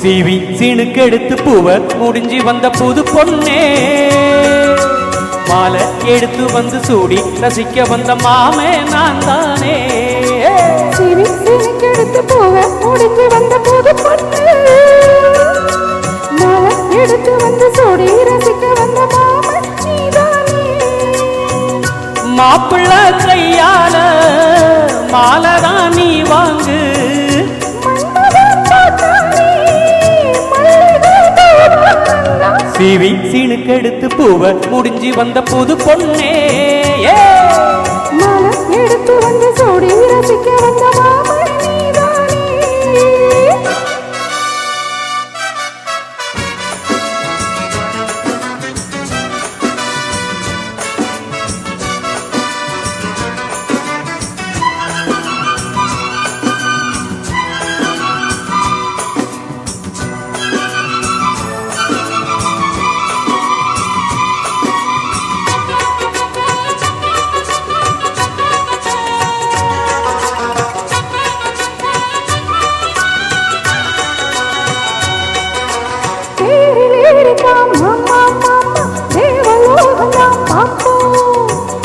சீவி சீனுக்கெடுத்து பூவ முடிஞ்சி வந்த புது பொண்ணே மாலை எடுத்து வந்து சூடி ரசிக்க வந்த மாமே நான் தானே சீவி சீனுக்கெடுத்து பூவ முடிஞ்சி வந்த புது பொண்ணு மாலை எடுத்து வந்து சூடி ரசிக்க வந்த மாமே நீதானே மாப்பிள்ள கையால மாலைதான் நீ வாங்கு சீவி சீனுக்கெடுத்து பூவ முடிஞ்சி வந்த புது பொண்ணே மாலை எடுத்து வந்து சூடி ரசிக்க வந்த மாமே நீதானே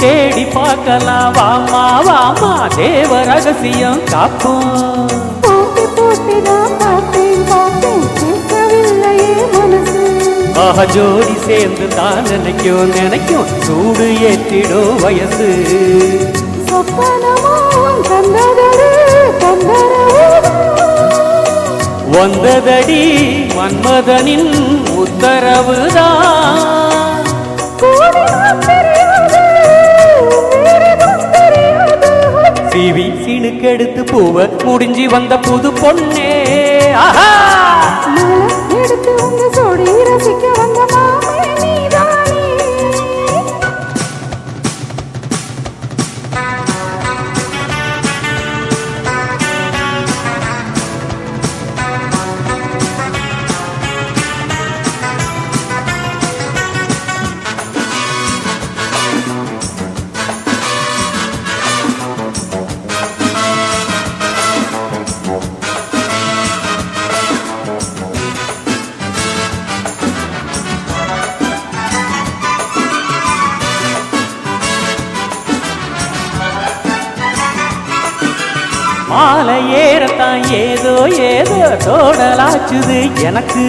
தேடி பார்க்கலாம் வாமா வாமா தேவ ரகசியம் காப்போம் போட்டி போட்டிதான் பார்த்தேன் பார்த்தேன் கேட்கவில்லையே மனசு ஆஹா ஜோடி சேர்ந்து தான் நினைக்கும் சூடு ஏற்றிடும் வயசு சொப்பனமோ கந்ததரு வந்ததடி மன்மதனின் உத்தரவுதான் சீவி சீனுக்கெடுத்து பூவ முடிஞ்சி வந்த புது பொண்ணே ஆஹா எடுத்து வந்து சோடி ரசிக்க வந்த மாமே நீதானே மாலை ஏறத்தான் ஏதோ ஏதோ தோடலாச்சுது எனக்கு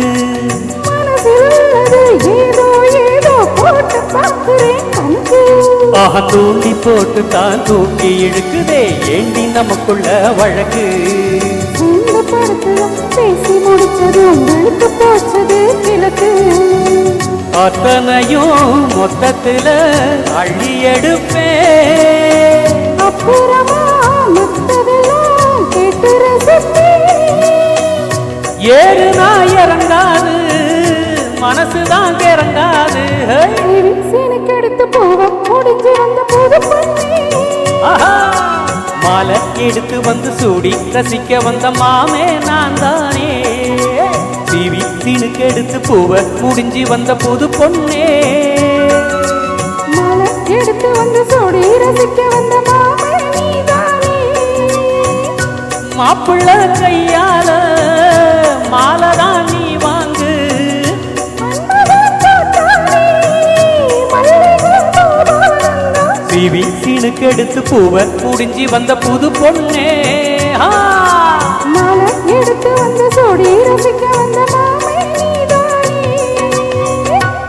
ஏதோ ஏதோ போட்டு பார்க்கிறேன் கணக்கு ஆஹா தூண்டி போட்டு தான் தூக்கி இழுக்குதே ஏண்டி நமக்குள்ள வழக்கு இந்த படத்துல பேசி முடிச்சது உங்களுக்கு போச்சது கிழக்கு அத்தனையும் மொத்தத்துல அள்ளி எடுப்பே அப்புறமா மத்ததெல்லாம் கேட்டு ரசிப்பே ஏறுனா இறங்காது மனசுதான் இறங்காது சீனுக்கெடுத்து போவ முடிஞ்சு வந்த புது பொண்ணே மாலை எடுத்து வந்து சூடி ரசிக்க வந்த மாமே நான் தானே சீவி சீனுக்கெடுத்து பூவ முடிஞ்சி வந்த புது பொண்ணே மாலை எடுத்து வந்து சூடி ரசிக்க வந்த மாமே நீதானே மாப்பிள்ள கையால மாலைதான் நீ வாங்கு சீவி சீனுக்கெடுத்து பூவ முடிஞ்சி வந்த புது பொண்ணே